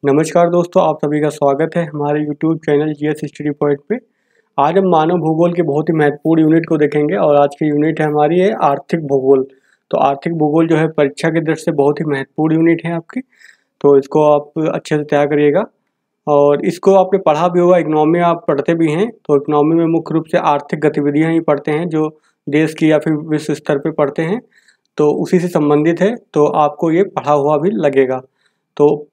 नमस्कार दोस्तों, आप सभी का स्वागत है हमारे YouTube channel GS study point पे। आज हम मानव भूगोल के बहुत ही महत्वपूर्ण यूनिट को देखेंगे और आज की यूनिट है हमारी है आर्थिक भूगोल। तो आर्थिक भूगोल जो है परीक्षा की दृष्टि से बहुत ही महत्वपूर्ण यूनिट है आपकी, तो इसको आप अच्छे से तैयार करिएगा। और इसको आपने पढ़ा भी होगा, इकोनॉमी में आप पढ़ते भी हैं, तो इकोनॉमी में मुख्य रूप से आर्थिक गतिविधियाँ ही पढ़ते हैं जो देश की या फिर विश्व स्तर पर पढ़ते हैं, तो उसी से संबंधित है, तो आपको ये पढ़ा हुआ भी लगेगा। तो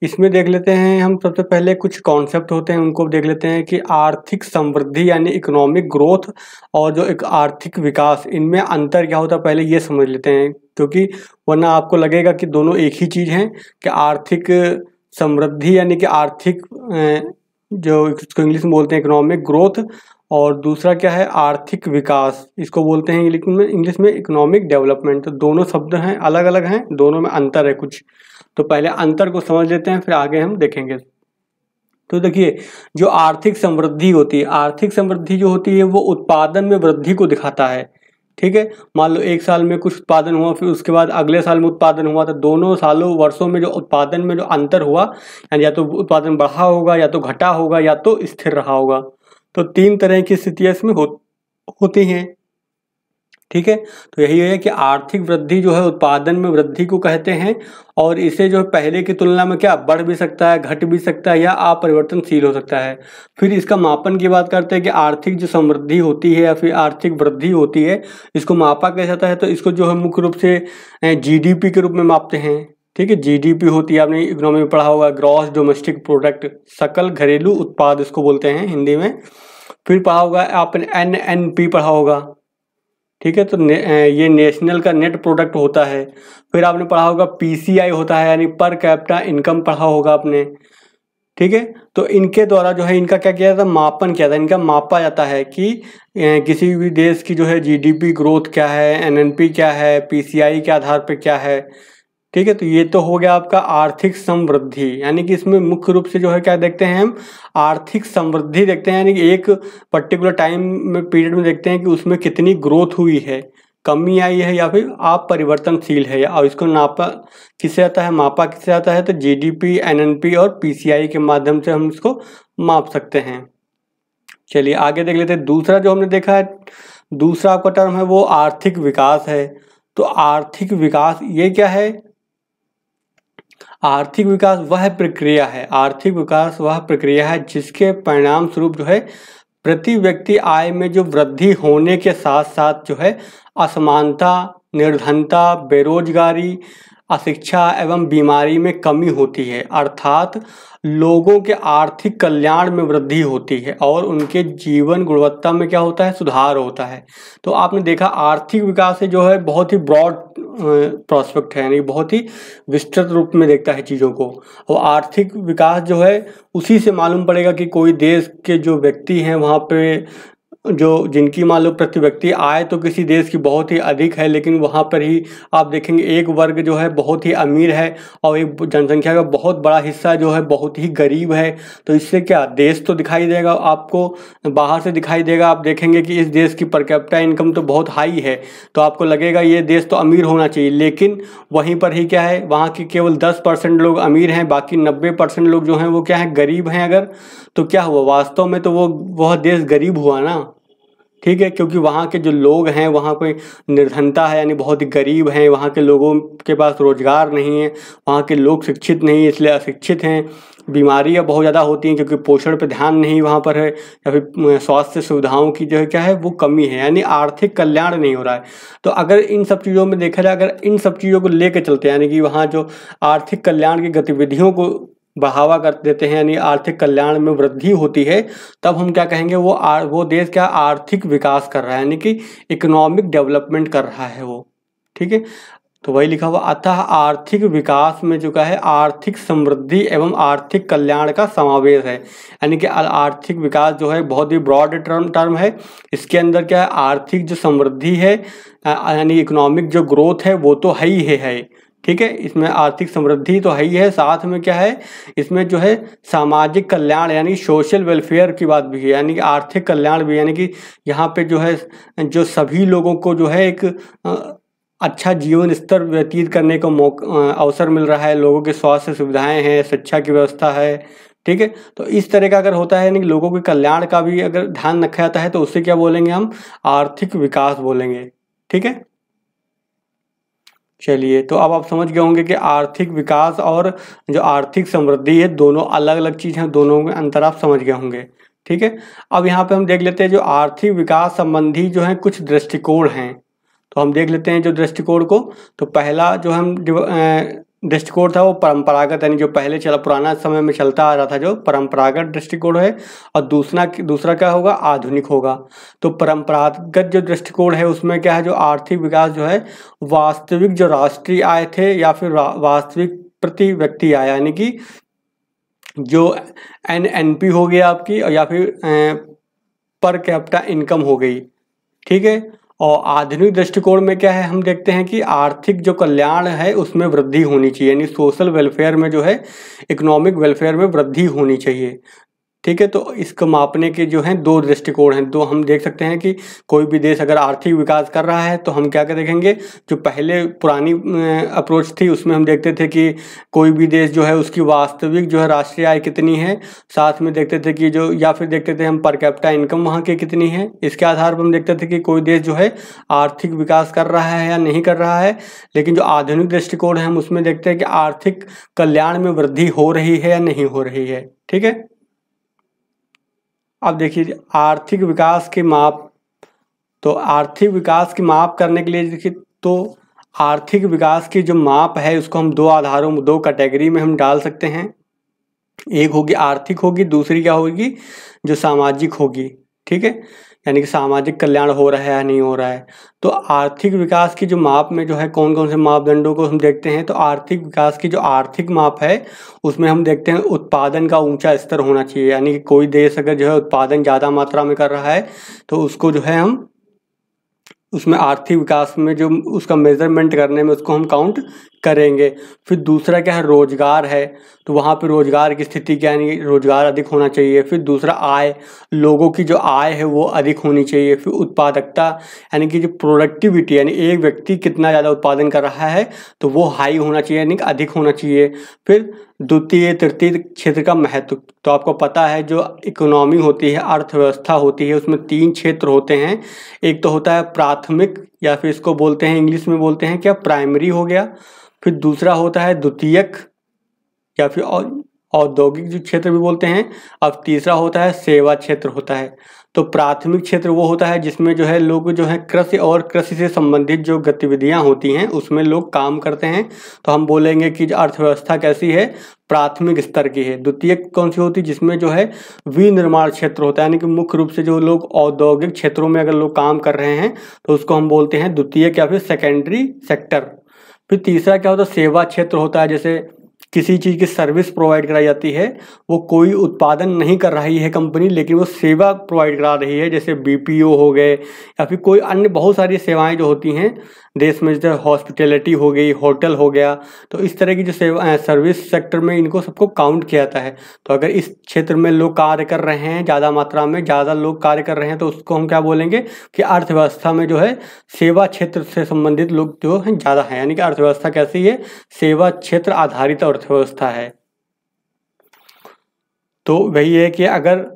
इसमें देख लेते हैं हम सबसे पहले कुछ कॉन्सेप्ट होते हैं उनको देख लेते हैं कि आर्थिक समृद्धि यानी इकोनॉमिक ग्रोथ और जो एक आर्थिक विकास, इनमें अंतर क्या होता है पहले ये समझ लेते हैं, क्योंकि वरना आपको लगेगा कि दोनों एक ही चीज़ हैं। कि आर्थिक समृद्धि यानी कि आर्थिक जो इसको इंग्लिश में बोलते हैं इकोनॉमिक ग्रोथ, और दूसरा क्या है आर्थिक विकास, इसको बोलते हैं इंग्लिश में इकोनॉमिक डेवलपमेंट। तो दोनों शब्द हैं, अलग अलग हैं, दोनों में अंतर है कुछ। तो पहले अंतर को समझ लेते हैं, फिर आगे हम देखेंगे। तो देखिए, जो आर्थिक समृद्धि होती है, आर्थिक समृद्धि जो होती है वो उत्पादन में वृद्धि को दिखाता है। ठीक है, मान लो एक साल में कुछ उत्पादन हुआ, फिर उसके बाद अगले साल में उत्पादन हुआ, तो दोनों सालों वर्षों में जो उत्पादन में जो अंतर हुआ, यानी या तो उत्पादन बढ़ा होगा, या तो घटा होगा, या तो स्थिर रहा होगा। तो तीन तरह की स्थितियाँ इसमें होती हैं। ठीक है, तो यही है कि आर्थिक वृद्धि जो है उत्पादन में वृद्धि को कहते हैं, और इसे जो है पहले की तुलना में क्या बढ़ भी सकता है, घट भी सकता है, या अपरिवर्तनशील हो सकता है। फिर इसका मापन की बात करते हैं कि आर्थिक जो समृद्धि होती है या फिर आर्थिक वृद्धि होती है, इसको मापा कैसे जाता है, तो इसको जो है मुख्य रूप से जीडीपी के रूप में मापते हैं। ठीक है, जीडीपी होती है, आपने इकोनॉमी में पढ़ा होगा, ग्रॉस डोमेस्टिक प्रोडक्ट, सकल घरेलू उत्पाद इसको बोलते हैं हिंदी में। फिर पढ़ा होगा आपने एनएनपी पढ़ा होगा। ठीक है, तो ये नेशनल का नेट प्रोडक्ट होता है। फिर आपने पढ़ा होगा पीसीआई होता है, यानी पर कैपिटा इनकम पढ़ा होगा आपने। ठीक है, तो इनके द्वारा जो है इनका क्या किया जाता है, मापन किया जाता है, इनका मापा जाता है कि किसी भी देश की जो है जीडीपी ग्रोथ क्या है, एनएनपी क्या है, पीसीआई के आधार पर क्या है। ठीक है, तो ये तो हो गया आपका आर्थिक समृद्धि, यानी कि इसमें मुख्य रूप से जो है क्या देखते हैं हम, आर्थिक समृद्धि देखते हैं, यानी कि एक पर्टिकुलर टाइम में पीरियड में देखते हैं कि उसमें कितनी ग्रोथ हुई है, कमी आई है, या फिर आप परिवर्तनशील है। और इसको नापा किससे आता है, मापा किससे आता है, तो जीडीपी, एनएनपी और पीसीआई के माध्यम से हम इसको माप सकते हैं। चलिए आगे देख लेते हैं। दूसरा जो हमने देखा है, दूसरा आपका टर्म है वो आर्थिक विकास है। तो आर्थिक विकास ये क्या है, आर्थिक विकास वह प्रक्रिया है, आर्थिक विकास वह प्रक्रिया है जिसके परिणाम स्वरूप जो है प्रति व्यक्ति आय में जो वृद्धि होने के साथ साथ जो है असमानता, निर्धनता, बेरोजगारी, अशिक्षा एवं बीमारी में कमी होती है। अर्थात लोगों के आर्थिक कल्याण में वृद्धि होती है और उनके जीवन गुणवत्ता में क्या होता है, सुधार होता है। तो आपने देखा आर्थिक विकास है जो है बहुत ही ब्रॉड प्रोस्पेक्ट है, यानी बहुत ही विस्तृत रूप में देखता है चीज़ों को। और आर्थिक विकास जो है उसी से मालूम पड़ेगा कि कोई देश के जो व्यक्ति हैं वहाँ पे जो जिनकी मान लो प्रति व्यक्ति आय तो किसी देश की बहुत ही अधिक है, लेकिन वहाँ पर ही आप देखेंगे एक वर्ग जो है बहुत ही अमीर है और एक जनसंख्या का बहुत बड़ा हिस्सा जो है बहुत ही गरीब है। तो इससे क्या देश तो दिखाई देगा आपको, बाहर से दिखाई देगा, आप देखेंगे कि इस देश की पर कैपिटा इनकम तो बहुत हाई है, तो आपको लगेगा ये देश तो अमीर होना चाहिए। लेकिन वहीं पर ही क्या है, वहाँ के केवल 10% लोग अमीर हैं, बाकी 90% लोग जो हैं वो क्या है, गरीब हैं। अगर तो क्या हुआ, वास्तव में तो वह देश गरीब हुआ ना। ठीक है, क्योंकि वहाँ के जो लोग हैं वहाँ पे निर्धनता है, यानी बहुत ही गरीब हैं, वहाँ के लोगों के पास रोजगार नहीं है, वहाँ के लोग शिक्षित नहीं इसलिए अशिक्षित हैं, बीमारियाँ बहुत ज़्यादा होती हैं क्योंकि पोषण पे ध्यान नहीं वहाँ पर है, या फिर स्वास्थ्य सुविधाओं की जो है क्या है वो कमी है, यानी आर्थिक कल्याण नहीं हो रहा है। तो अगर इन सब चीज़ों में देखा जाए, अगर इन सब चीज़ों को लेकर चलते हैं, यानी कि वहाँ जो आर्थिक कल्याण की गतिविधियों को बढ़ावा कर देते हैं, यानी आर्थिक कल्याण में वृद्धि होती है, तब हम क्या कहेंगे, वो देश क्या आर्थिक विकास कर रहा है, यानी कि इकोनॉमिक डेवलपमेंट कर रहा है वो। ठीक है, तो वही लिखा हुआ, अतः आर्थिक विकास में जो क्या है आर्थिक समृद्धि एवं आर्थिक कल्याण का समावेश है। यानी कि आर्थिक विकास जो है बहुत ही ब्रॉड टर्म है, इसके अंदर क्या है आर्थिक जो समृद्धि है, यानी इकोनॉमिक जो ग्रोथ है वो तो है ही है। ठीक है, इसमें आर्थिक समृद्धि तो है ही है, साथ में क्या है इसमें जो है सामाजिक कल्याण यानी सोशल वेलफेयर की बात भी है, यानी कि आर्थिक कल्याण भी, यानी कि यहाँ पे जो है जो सभी लोगों को जो है एक अच्छा जीवन स्तर व्यतीत करने का अवसर मिल रहा है, लोगों के स्वास्थ्य सुविधाएं हैं, शिक्षा की व्यवस्था है, ठीक है। तो इस तरह का अगर होता है यानी कि लोगों के कल्याण का भी अगर ध्यान रखा जाता है तो उससे क्या बोलेंगे हम, आर्थिक विकास बोलेंगे, ठीक है। चलिए, तो अब आप समझ गए होंगे कि आर्थिक विकास और जो आर्थिक समृद्धि है दोनों अलग अलग चीज़ हैं, दोनों में अंतर आप समझ गए होंगे, ठीक है। अब यहाँ पे हम देख लेते हैं जो आर्थिक विकास संबंधी जो है कुछ दृष्टिकोण हैं, तो हम देख लेते हैं जो दृष्टिकोण को। तो पहला जो हम दृष्टिकोण था वो परंपरागत, यानी जो पहले चला पुराना समय में चलता आ रहा था जो परंपरागत दृष्टिकोण है, और दूसरा क्या होगा, आधुनिक होगा। तो परंपरागत जो दृष्टिकोण है उसमें क्या है, जो आर्थिक विकास जो है वास्तविक जो राष्ट्रीय आय थे या फिर वास्तविक प्रति व्यक्ति आय, यानी कि जो NNP हो गया आपकी, या फिर पर कैपिटा इनकम हो गई, ठीक है। और आधुनिक दृष्टिकोण में क्या है, हम देखते हैं कि आर्थिक जो कल्याण है उसमें वृद्धि होनी चाहिए, यानी सोशल वेलफेयर में जो है, इकोनॉमिक वेलफेयर में वृद्धि होनी चाहिए, ठीक है। तो इसको मापने के जो हैं दो दृष्टिकोण हैं, दो हम देख सकते हैं कि कोई भी देश अगर आर्थिक विकास कर रहा है तो हम क्या कर देखेंगे, जो पहले पुरानी अप्रोच थी उसमें हम देखते थे कि कोई भी देश जो है उसकी वास्तविक जो है राष्ट्रीय आय कितनी है, साथ में देखते थे कि जो, या फिर देखते थे हम पर कैपिटा इनकम वहाँ की कितनी है, इसके आधार पर हम देखते थे कि कोई देश जो है आर्थिक विकास कर रहा है या नहीं कर रहा है। लेकिन जो आधुनिक दृष्टिकोण है हम उसमें देखते हैं कि आर्थिक कल्याण में वृद्धि हो रही है या नहीं हो रही है, ठीक है। अब देखिए आर्थिक विकास के माप, तो आर्थिक विकास की माप करने के लिए देखिए, तो आर्थिक विकास की जो माप है उसको हम दो आधारों, दो कैटेगरी में हम डाल सकते हैं। एक होगी आर्थिक होगी, दूसरी क्या होगी, जो सामाजिक होगी, ठीक है। यानी कि सामाजिक कल्याण हो रहा है या नहीं हो रहा है। तो आर्थिक विकास की जो माप में जो है कौन कौन से मापदंडों को हम देखते हैं, तो आर्थिक विकास की जो आर्थिक माप है उसमें हम देखते हैं उत्पादन का ऊंचा स्तर होना चाहिए, यानी कि कोई देश अगर जो है उत्पादन ज़्यादा मात्रा में कर रहा है तो उसको जो है हम उसमें आर्थिक विकास में जो उसका मेजरमेंट करने में उसको हम काउंट करेंगे। फिर दूसरा क्या है, रोजगार है, तो वहाँ पे रोजगार की स्थिति क्या है, रोजगार अधिक होना चाहिए। फिर दूसरा आय, लोगों की जो आय है वो अधिक होनी चाहिए। फिर उत्पादकता, यानी कि जो प्रोडक्टिविटी, यानी एक व्यक्ति कितना ज़्यादा उत्पादन कर रहा है तो वो हाई होना चाहिए, यानी कि अधिक होना चाहिए। फिर द्वितीय तृतीय क्षेत्र का महत्व, तो आपको पता है जो इकोनॉमी होती है, अर्थव्यवस्था होती है, उसमें तीन क्षेत्र होते हैं। एक तो होता है प्राथमिक, या फिर इसको बोलते हैं इंग्लिश में बोलते हैं क्या, प्राइमरी हो गया। फिर दूसरा होता है द्वितीयक, या फिर औद्योगिक जो क्षेत्र भी बोलते हैं। अब तीसरा होता है सेवा क्षेत्र होता है। तो प्राथमिक क्षेत्र वो होता है जिसमें जो है लोग जो है कृषि और कृषि से संबंधित जो गतिविधियां होती हैं उसमें लोग काम करते हैं, तो हम बोलेंगे कि अर्थव्यवस्था कैसी है, प्राथमिक स्तर की है। द्वितीयक कौन सी होती है, जिसमें जो है विनिर्माण क्षेत्र होता है, यानी कि मुख्य रूप से जो लोग औद्योगिक क्षेत्रों में अगर लोग काम कर रहे हैं तो उसको हम बोलते हैं द्वितीयक या फिर सेकेंडरी सेक्टर। फिर तीसरा क्या होता है, सेवा क्षेत्र होता है, जैसे किसी चीज़ की सर्विस प्रोवाइड कराई जाती है, वो कोई उत्पादन नहीं कर रही है कंपनी लेकिन वो सेवा प्रोवाइड करा रही है, जैसे BPO हो गए या फिर कोई अन्य बहुत सारी सेवाएं जो होती हैं देश में, जैसे हॉस्पिटैलिटी हो गई, होटल हो गया। तो इस तरह की जो सेवा सर्विस सेक्टर में इनको सबको काउंट किया जाता है। तो अगर इस क्षेत्र में लोग कार्य कर रहे हैं, ज़्यादा मात्रा में ज़्यादा लोग कार्य कर रहे हैं, तो उसको हम क्या बोलेंगे कि अर्थव्यवस्था में जो है सेवा क्षेत्र से संबंधित लोग जो हैं ज़्यादा हैं, यानी कि अर्थव्यवस्था कैसी है, सेवा क्षेत्र आधारित अर्थव्यवस्था है। तो वही है कि अगर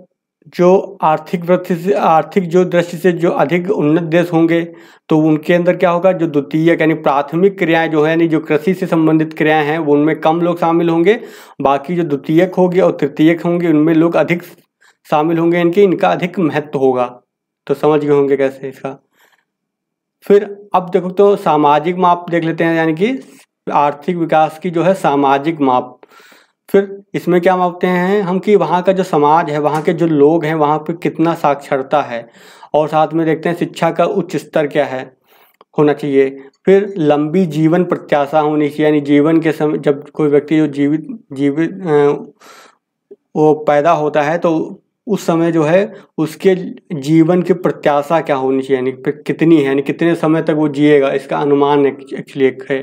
जो आर्थिक वृद्धि से, आर्थिक जो दृष्टि से जो अधिक उन्नत देश होंगे तो उनके अंदर क्या होगा, जो द्वितीयक यानी प्राथमिक क्रियाएं जो है, यानी जो कृषि से संबंधित क्रियाएं हैं वो उनमें कम लोग शामिल होंगे। बाकी जो द्वितीयक होगी और तृतीयक होंगे उनमें लोग अधिक शामिल होंगे, इनका अधिक महत्व होगा। तो समझ गए होंगे कैसे इसका। फिर अब देखो तो सामाजिक माप देख लेते हैं, यानी कि आर्थिक विकास की जो है सामाजिक माप। फिर इसमें क्या मापते हैं हम कि वहाँ का जो समाज है, वहाँ के जो लोग हैं, वहाँ पे कितना साक्षरता है, और साथ में देखते हैं शिक्षा का उच्च स्तर क्या है, होना चाहिए। फिर लंबी जीवन प्रत्याशा होनी चाहिए, यानी जीवन के समय जब कोई व्यक्ति जो जीवित वो पैदा होता है तो उस समय जो है उसके जीवन की प्रत्याशा क्या होनी चाहिए, यानी कितनी है, यानी कितने समय तक वो जिएगा, इसका अनुमान एक्चुअली एक है,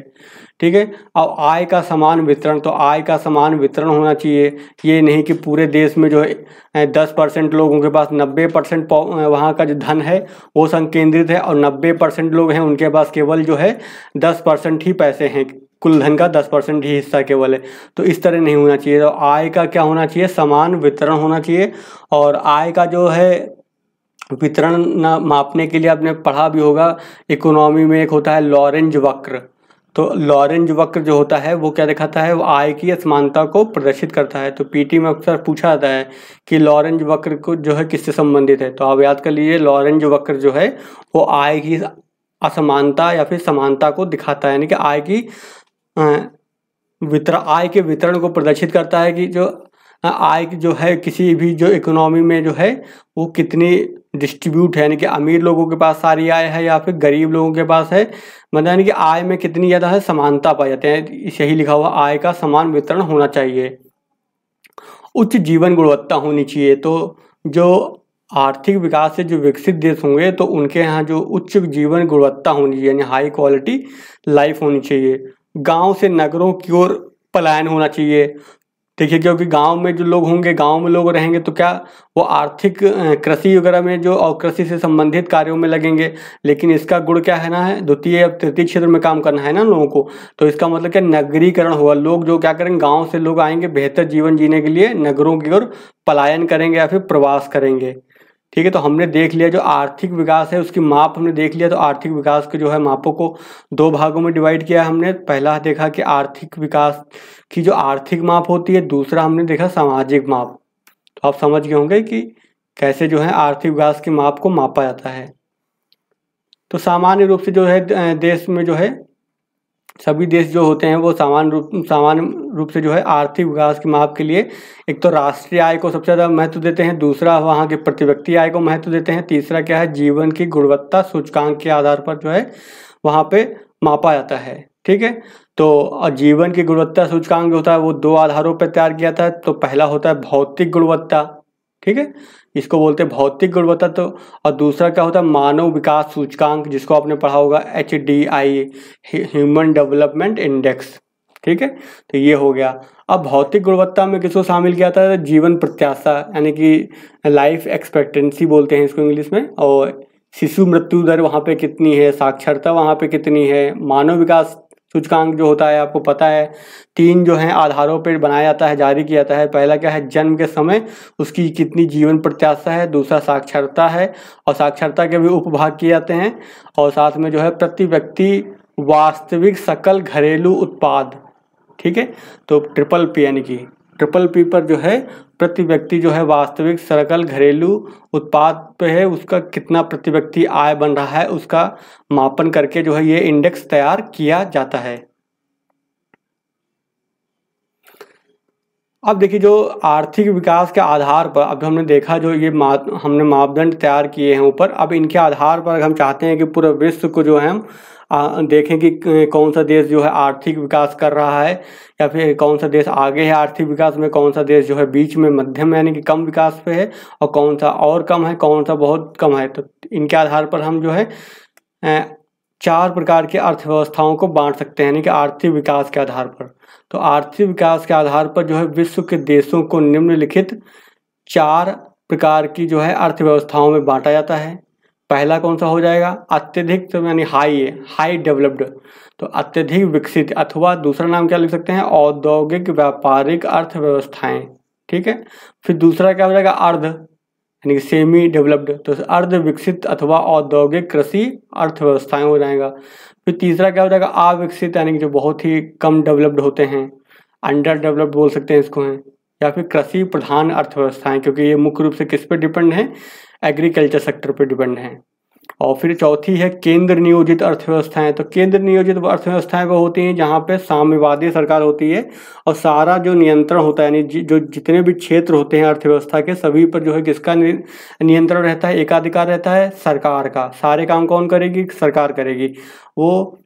ठीक है। अब आय का समान वितरण, तो आय का समान वितरण होना चाहिए। ये नहीं कि पूरे देश में जो है 10% लोगों के पास 90% वहाँ का जो धन है वो संकेंद्रित है और 90% लोग हैं उनके पास केवल जो है 10% ही पैसे हैं, कुल धन का 10% ही हिस्सा केवल है। तो इस तरह नहीं होना चाहिए। तो आय का क्या होना चाहिए, समान वितरण होना चाहिए। और आय का जो है वितरण मापने के लिए आपने पढ़ा भी होगा, इकोनॉमी में एक होता है लॉरेंज वक्र। तो लॉरेंज वक्र जो होता है वो क्या दिखाता है, वो आय की असमानता को प्रदर्शित करता है। तो पीटी में अक्सर पूछा जाता है कि लॉरेंज वक्र को जो है किससे संबंधित है। तो आप याद कर लीजिए, लॉरेंज वक्र जो है वो आय की असमानता या फिर समानता को दिखाता है, यानी कि आय की आय के वितरण को प्रदर्शित करता है कि जो आय जो है किसी भी जो इकोनॉमी में जो है वो कितनी डिस्ट्रीब्यूट है, यानी कि अमीर लोगों के पास सारी आय है या फिर गरीब लोगों के पास है, मतलब यानी कि आय में कितनी ज़्यादा है समानता पाई जाते हैं। यही लिखा हुआ आय का समान वितरण होना चाहिए। उच्च जीवन गुणवत्ता होनी चाहिए। तो जो आर्थिक विकास से जो विकसित देश होंगे तो उनके यहाँ जो उच्च जीवन गुणवत्ता होनी चाहिए, यानी हाई क्वालिटी लाइफ होनी चाहिए। गांव से नगरों की ओर पलायन होना चाहिए। देखिए, क्योंकि गांव में जो लोग होंगे, गांव में लोग रहेंगे तो क्या वो आर्थिक कृषि वगैरह में जो और कृषि से संबंधित कार्यों में लगेंगे। लेकिन इसका गुण क्या है ना, है द्वितीय या तृतीय क्षेत्र में काम करना है ना लोगों को। तो इसका मतलब क्या, नगरीकरण हुआ। लोग जो क्या करेंगे, गांव से लोग आएंगे बेहतर जीवन जीने के लिए नगरों की ओर पलायन करेंगे या फिर प्रवास करेंगे। ठीक है। तो हमने देख लिया जो आर्थिक विकास है उसकी माप हमने देख लिया। तो आर्थिक विकास के जो है मापों को दो भागों में डिवाइड किया हमने। पहला देखा कि आर्थिक विकास की जो आर्थिक माप होती है, दूसरा हमने देखा सामाजिक माप। तो आप समझ गए होंगे कि कैसे जो है आर्थिक विकास की माप को मापा जाता है। तो सामान्य रूप से जो है देश में जो है सभी देश जो होते हैं वो सामान्य रूप से जो है आर्थिक विकास की माप के लिए एक तो राष्ट्रीय आय को सबसे ज़्यादा महत्व देते हैं, दूसरा वहाँ के प्रति व्यक्ति आय को महत्व देते हैं, तीसरा क्या है, जीवन की गुणवत्ता सूचकांक के आधार पर जो है वहाँ पे मापा जाता है। ठीक है। तो जीवन की गुणवत्ता सूचकांक जो होता है वो दो आधारों पर तैयार किया जाता है। तो पहला होता है भौतिक गुणवत्ता, ठीक है, इसको बोलते हैं भौतिक गुणवत्ता। तो और दूसरा क्या होता है, मानव विकास सूचकांक, जिसको आपने पढ़ा होगा HDI, ह्यूमन डेवलपमेंट इंडेक्स। ठीक है। तो ये हो गया। अब भौतिक गुणवत्ता में किसको शामिल किया जाता है, जीवन प्रत्याशा, यानी कि लाइफ एक्सपेक्टेंसी बोलते हैं इसको इंग्लिश में। और शिशु मृत्यु दर वहाँ पे कितनी है, साक्षरता वहाँ पे कितनी है। मानव विकास सूचकांक जो होता है आपको पता है 3 जो है आधारों पर बनाया जाता है, जारी किया जाता है। पहला क्या है, जन्म के समय उसकी कितनी जीवन प्रत्याशा है, दूसरा साक्षरता है और साक्षरता के भी उपभाग किए जाते हैं। और साथ में जो है प्रति व्यक्ति वास्तविक सकल घरेलू उत्पाद। ठीक है। तो ट्रिपल P, यानी कि ट्रिपल P पर जो है प्रति व्यक्ति जो है वास्तविक सकल घरेलू उत्पाद पे है, उसका कितना प्रति व्यक्ति आय बन रहा है उसका मापन करके जो है ये इंडेक्स तैयार किया जाता है। अब देखिए, जो आर्थिक विकास के आधार पर अब हमने देखा जो ये हमने मापदंड तैयार किए हैं ऊपर। अब इनके आधार पर हम चाहते हैं कि पूरे विश्व को जो है हम देखें कि कौन सा देश जो है आर्थिक विकास कर रहा है या फिर कौन सा देश आगे है आर्थिक विकास में, कौन सा देश जो है बीच में मध्यम यानी कि कम विकास पे है और कौन सा और कम है, कौन सा बहुत कम है। तो इनके आधार पर हम जो है 4 प्रकार की अर्थव्यवस्थाओं को बांट सकते हैं, यानी कि आर्थिक विकास के आधार पर। तो आर्थिक विकास के आधार पर जो है विश्व के देशों को निम्नलिखित 4 प्रकार की जो है अर्थव्यवस्थाओं में बांटा जाता है। पहला कौन सा हो जाएगा, अत्यधिक, तो यानी हाई डेवलप्ड, तो अत्यधिक विकसित, अथवा दूसरा नाम क्या लिख सकते हैं, औद्योगिक व्यापारिक अर्थव्यवस्थाएं। ठीक है। फिर दूसरा क्या हो जाएगा, अर्ध, यानी कि सेमी डेवलप्ड, तो अर्ध विकसित अथवा औद्योगिक कृषि अर्थव्यवस्थाएं हो जाएगा। फिर तीसरा क्या हो जाएगा, अविकसित, यानी कि जो बहुत ही कम डेवलप्ड होते हैं, अंडर डेवलप्ड बोल सकते हैं इसको हैं। या फिर कृषि प्रधान अर्थव्यवस्थाएं, क्योंकि ये मुख्य रूप से किस पे डिपेंड है, एग्रीकल्चर सेक्टर पे डिपेंड है। और फिर चौथी है केंद्र नियोजित अर्थव्यवस्थाएं। तो केंद्र नियोजित अर्थव्यवस्थाएं वो होती हैं जहाँ पे साम्यवादी सरकार होती है और सारा जो नियंत्रण होता है, यानी जो जितने भी क्षेत्र होते हैं अर्थव्यवस्था के सभी पर जो है किसका नियंत्रण रहता है, एकाधिकार रहता है सरकार का। सारे काम कौन करेगी, सरकार करेगी। वो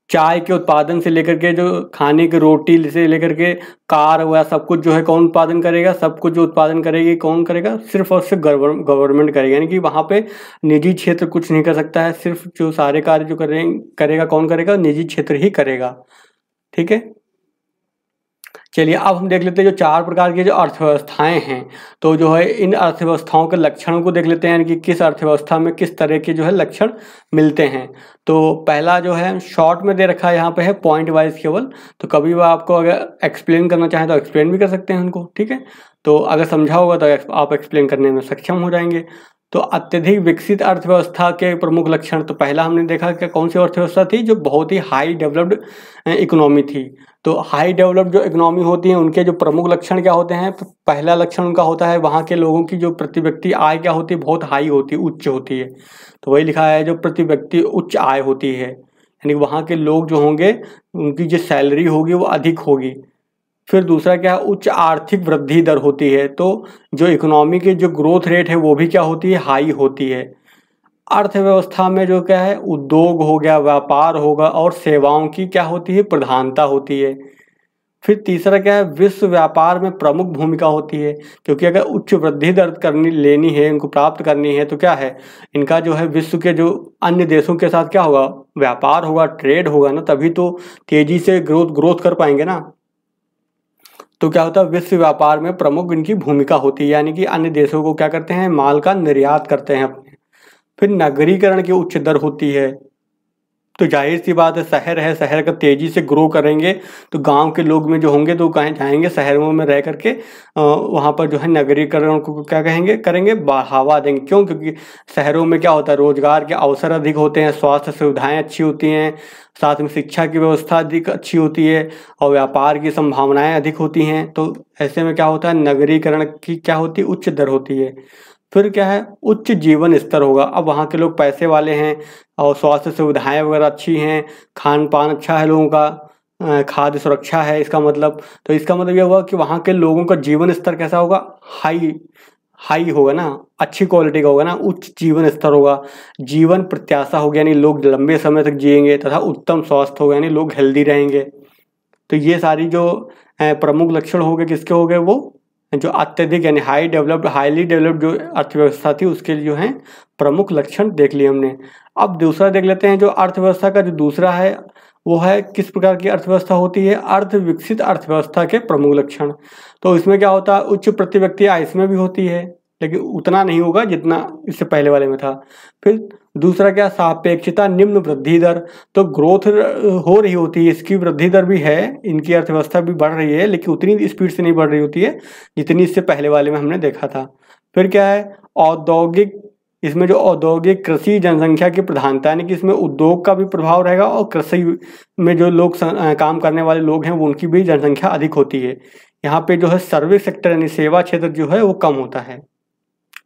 चाय के उत्पादन से लेकर के जो खाने की रोटी से लेकर के कार वगैरह सब कुछ जो है कौन उत्पादन करेगा, सब कुछ जो उत्पादन करेगी कौन करेगा, सिर्फ और सिर्फ गवर्नमेंट करेगा। यानी कि वहाँ पे निजी क्षेत्र कुछ नहीं कर सकता है, सिर्फ जो सारे कार्य जो करेगा कौन करेगा, निजी क्षेत्र ही करेगा। ठीक है, चलिए अब हम देख लेते हैं जो 4 प्रकार की जो अर्थव्यवस्थाएं हैं, तो जो है इन अर्थव्यवस्थाओं के लक्षणों को देख लेते हैं, यानी कि किस अर्थव्यवस्था में किस तरह के जो है लक्षण मिलते हैं। तो पहला जो है शॉर्ट में दे रखा है, यहाँ पे है पॉइंट वाइज केवल, तो कभी भी आपको अगर एक्सप्लेन करना चाहें तो एक्सप्लेन भी कर सकते हैं उनको। ठीक है, तो अगर समझा होगा तो आप एक्सप्लेन करने में सक्षम हो जाएंगे। तो अत्यधिक विकसित अर्थव्यवस्था के प्रमुख लक्षण, तो पहला हमने देखा कि कौन सी अर्थव्यवस्था थी, जो बहुत ही हाई डेवलप्ड इकोनॉमी थी। तो हाई डेवलप्ड जो इकोनॉमी होती है उनके जो प्रमुख लक्षण क्या होते हैं, तो पहला लक्षण उनका होता है वहाँ के लोगों की जो प्रति व्यक्ति आय क्या होती है, बहुत हाई होती है, उच्च होती है। तो वही लिखा है जो प्रति व्यक्ति उच्च आय होती है, यानी वहाँ के लोग जो होंगे उनकी जो सैलरी होगी वो अधिक होगी। फिर दूसरा क्या है, उच्च आर्थिक वृद्धि दर होती है, तो जो इकोनॉमी की जो ग्रोथ रेट है वो भी क्या होती है, हाई होती है। अर्थव्यवस्था में जो क्या है, उद्योग हो गया, व्यापार होगा और सेवाओं की क्या होती है, प्रधानता होती है। फिर तीसरा क्या है, विश्व व्यापार में प्रमुख भूमिका होती है, क्योंकि अगर उच्च वृद्धि दर लेनी है, इनको प्राप्त करनी है, तो क्या है, इनका जो है विश्व के जो अन्य देशों के साथ क्या होगा, व्यापार होगा, ट्रेड होगा ना, तभी तो तेजी से ग्रोथ कर पाएंगे ना। तो क्या होता है, विश्व व्यापार में प्रमुख इनकी भूमिका होती है, यानी कि अन्य देशों को क्या करते हैं, माल का निर्यात करते हैं अपने। फिर नगरीकरण की उच्च दर होती है, तो जाहिर सी बात है, शहर है, शहर का तेजी से ग्रो करेंगे तो गांव के लोग में जो होंगे तो कहीं जाएंगे, शहरों में रह करके वहाँ पर जो है नगरीकरण को क्या करेंगे, बढ़ावा देंगे। क्यों, क्योंकि शहरों में क्या होता है, रोजगार के अवसर अधिक होते हैं, स्वास्थ्य सुविधाएं अच्छी होती हैं, साथ में शिक्षा की व्यवस्था अधिक अच्छी होती है और व्यापार की संभावनाएं अधिक होती हैं। तो ऐसे में क्या होता है, नगरीकरण की क्या होती है, उच्च दर होती है। फिर क्या है, उच्च जीवन स्तर होगा, अब वहाँ के लोग पैसे वाले हैं और स्वास्थ्य सुविधाएं वगैरह अच्छी हैं, खान पान अच्छा है लोगों का, खाद्य सुरक्षा है, इसका मतलब, तो इसका मतलब ये हुआ कि वहाँ के लोगों का जीवन स्तर कैसा होगा, हाई होगा ना, अच्छी क्वालिटी का होगा ना, उच्च जीवन स्तर होगा। जीवन प्रत्याशा होगी, यानी लोग लंबे समय तक जिएंगे, तथा उत्तम स्वास्थ्य होगा, यानी लोग हेल्दी रहेंगे। तो ये सारी जो प्रमुख लक्षण हो गए, किसके हो गए, वो जो अत्यधिक यानी हाईली डेवलप्ड जो अर्थव्यवस्था थी उसके जो है प्रमुख लक्षण देख लिए हमने। अब दूसरा देख लेते हैं, जो अर्थव्यवस्था का जो दूसरा है वो है किस प्रकार की अर्थव्यवस्था होती है, अर्ध विकसित अर्थव्यवस्था के प्रमुख लक्षण। तो इसमें क्या होता है, उच्च प्रति व्यक्ति आय इसमें भी होती है, लेकिन उतना नहीं होगा जितना इससे पहले वाले में था। फिर दूसरा क्या, सापेक्षता निम्न वृद्धि दर, तो ग्रोथ हो रही होती है, इसकी वृद्धि दर भी है, इनकी अर्थव्यवस्था भी बढ़ रही है, लेकिन उतनी स्पीड से नहीं बढ़ रही होती है जितनी इससे पहले वाले में हमने देखा था। फिर क्या है, औद्योगिक, इसमें जो औद्योगिक कृषि जनसंख्या की प्रधानता, यानी कि इसमें उद्योग का भी प्रभाव रहेगा और कृषि में जो लोग काम करने वाले लोग हैं वो उनकी भी जनसंख्या अधिक होती है। यहाँ पे जो है सर्विस सेक्टर यानी सेवा क्षेत्र जो है वो कम होता है।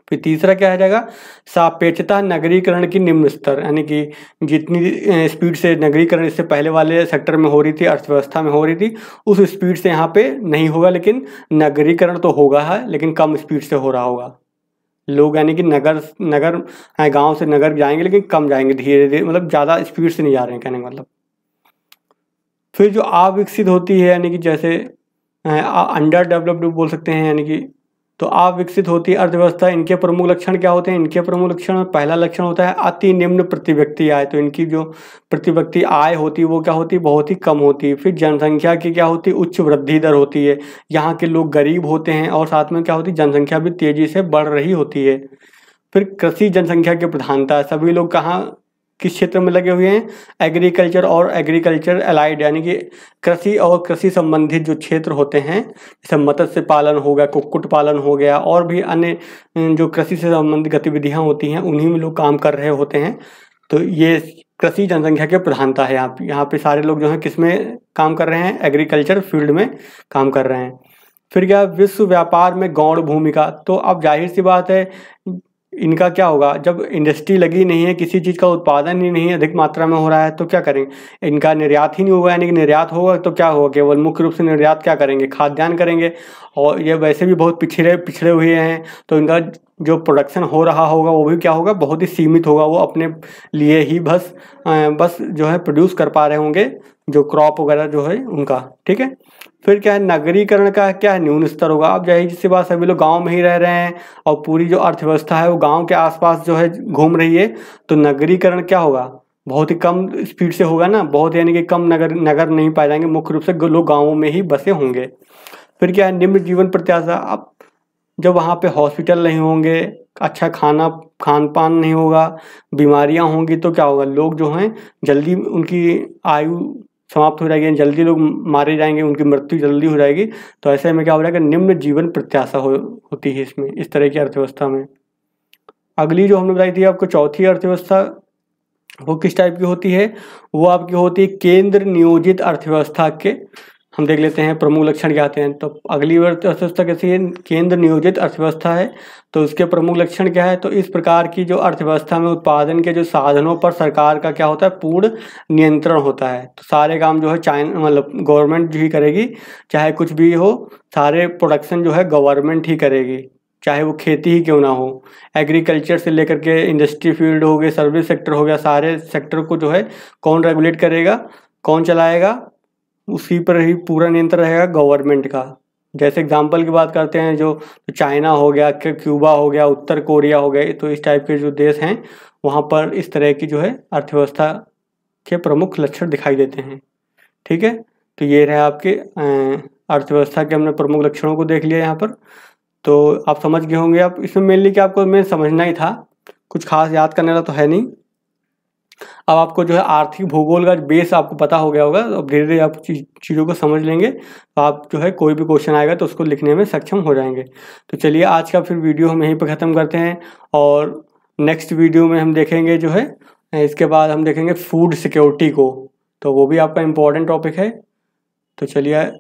फिर तीसरा क्या आ जाएगा, सापेक्षता नगरीकरण की निम्न स्तर, यानी कि जितनी स्पीड से नगरीकरण इससे पहले वाले सेक्टर में हो रही थी, अर्थव्यवस्था में हो रही थी, उस स्पीड से यहाँ पे नहीं होगा, लेकिन नगरीकरण तो होगा है, लेकिन कम स्पीड से हो रहा होगा। लोग यानी कि नगर गांव से नगर जाएंगे, लेकिन कम जाएंगे, धीरे धीरे, मतलब ज़्यादा स्पीड से नहीं जा रहे हैं, कहने का मतलब। फिर जो अविकसित होती है, यानी कि जैसे अंडर डेवलप्ड बोल सकते हैं, यानी कि तो अविकसित होती है अर्थव्यवस्था, इनके प्रमुख लक्षण क्या होते हैं, इनके प्रमुख लक्षण में पहला लक्षण होता है अति निम्न प्रति व्यक्ति आय, तो इनकी जो प्रति व्यक्ति आय होती है वो क्या होती है, बहुत ही कम होती है। फिर जनसंख्या की क्या होती है, उच्च वृद्धि दर होती है, यहाँ के लोग गरीब होते हैं और साथ में क्या होती है, जनसंख्या भी तेजी से बढ़ रही होती है। फिर कृषि जनसंख्या की प्रधानता, सभी लोग कहाँ किस क्षेत्र में लगे हुए हैं, एग्रीकल्चर और एग्रीकल्चर अलाइड, यानी कि कृषि और कृषि संबंधित जो क्षेत्र होते हैं, जैसे मत्स्य पालन हो गया, कुक्कुट पालन हो गया, और भी अन्य जो कृषि से संबंधित गतिविधियां होती हैं उन्हीं में लोग काम कर रहे होते हैं। तो ये कृषि जनसंख्या की प्रधानता है। यहाँ पे सारे लोग जो हैं किस में काम कर रहे हैं, एग्रीकल्चर फील्ड में काम कर रहे हैं। फिर क्या, विश्व व्यापार में गौण भूमिका, तो अब जाहिर सी बात है इनका क्या होगा, जब इंडस्ट्री लगी नहीं है, किसी चीज़ का उत्पादन ही नहीं है, अधिक मात्रा में हो रहा है, तो क्या करेंगे, इनका निर्यात ही नहीं होगा। यानी कि निर्यात होगा तो क्या होगा, केवल मुख्य रूप से निर्यात क्या करेंगे, खाद्यान्न करेंगे। और ये वैसे भी बहुत पिछड़े हुए हैं, तो इनका जो प्रोडक्शन हो रहा होगा वो भी क्या होगा, बहुत ही सीमित होगा। वो अपने लिए ही बस जो है प्रोड्यूस कर पा रहे होंगे, जो क्रॉप वगैरह जो है उनका। ठीक है, फिर क्या है, नगरीकरण का क्या है, न्यून स्तर होगा। अब जाहिर सी बात, सभी लोग गांव में ही रह रहे हैं और पूरी जो अर्थव्यवस्था है वो गांव के आसपास जो है घूम रही है, तो नगरीकरण क्या होगा, बहुत ही कम स्पीड से होगा ना, बहुत, यानी कि कम नगर नहीं पाए जाएंगे, मुख्य रूप से लोग गाँवों में ही बसे होंगे। फिर क्या है, निम्न जीवन प्रत्याशा। अब जब वहाँ पे हॉस्पिटल नहीं होंगे, अच्छा खान पान नहीं होगा, बीमारियाँ होंगी, तो क्या होगा, लोग जो हैं जल्दी उनकी आयु समाप्त हो जाएगी, जल्दी लोग मारे जाएंगे, उनकी मृत्यु जल्दी हो जाएगी। तो ऐसे में क्या हो जाएगा, निम्न जीवन प्रत्याशा होती है इसमें, इस तरह की अर्थव्यवस्था में। अगली जो हमने बताई थी आपको, चौथी अर्थव्यवस्था, वो किस टाइप की होती है, वो आपकी होती है केंद्र नियोजित अर्थव्यवस्था के। हम देख लेते हैं प्रमुख लक्षण क्या आते हैं। तो अगली अर्थव्यवस्था कैसी है, केंद्र नियोजित अर्थव्यवस्था है। तो उसके प्रमुख लक्षण क्या है, तो इस प्रकार की जो अर्थव्यवस्था में उत्पादन के जो साधनों पर सरकार का क्या होता है, पूर्ण नियंत्रण होता है। तो सारे काम जो है मतलब गवर्नमेंट ही करेगी, चाहे कुछ भी हो, सारे प्रोडक्शन जो है गवर्नमेंट ही करेगी, चाहे वो खेती ही क्यों ना हो। एग्रीकल्चर से लेकर के इंडस्ट्री फील्ड हो गए, सर्विस सेक्टर हो गया, सारे सेक्टर को जो है कौन रेगुलेट करेगा, कौन चलाएगा, उसी पर ही पूरा नियंत्रण रहेगा गवर्नमेंट का। जैसे एग्जांपल की बात करते हैं, जो चाइना हो गया, क्यूबा हो गया, उत्तर कोरिया हो गए, तो इस टाइप के जो देश हैं वहाँ पर इस तरह की जो है अर्थव्यवस्था के प्रमुख लक्षण दिखाई देते हैं। ठीक है, तो ये रहे आपके अर्थव्यवस्था के, हमने प्रमुख लक्षणों को देख लिया यहाँ पर। तो आप समझ गए होंगे। आप इसमें मेनली क्या आपको मैं समझना ही था, कुछ खास याद करने वाला तो है नहीं। अब आपको जो है आर्थिक भूगोल का बेस आपको पता हो गया होगा, अब धीरे धीरे आप चीज़ों को समझ लेंगे, तो आप जो है कोई भी क्वेश्चन आएगा तो उसको लिखने में सक्षम हो जाएंगे। तो चलिए आज का फिर वीडियो हम यहीं पर ख़त्म करते हैं, और नेक्स्ट वीडियो में हम देखेंगे जो है, इसके बाद हम देखेंगे फूड सिक्योरिटी को, तो वो भी आपका इम्पोर्टेंट टॉपिक है। तो चलिए,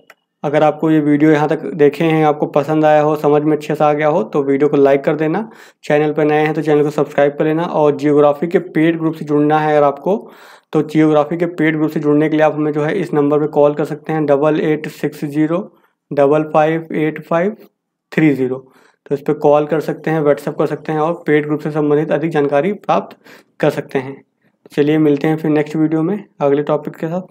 अगर आपको ये वीडियो यहाँ तक देखे हैं, आपको पसंद आया हो, समझ में अच्छे से आ गया हो, तो वीडियो को लाइक कर देना। चैनल पर नए हैं तो चैनल को सब्सक्राइब कर लेना, और जियोग्राफी के पेड ग्रुप से जुड़ना है अगर आपको, तो जियोग्राफी के पेड ग्रुप से जुड़ने के लिए आप हमें जो है इस नंबर पर कॉल कर सकते हैं, 8860558530। तो इस पर कॉल कर सकते हैं, व्हाट्सअप कर सकते हैं, और पेड ग्रुप से संबंधित अधिक जानकारी प्राप्त कर सकते हैं। चलिए मिलते हैं फिर नेक्स्ट वीडियो में अगले टॉपिक के साथ।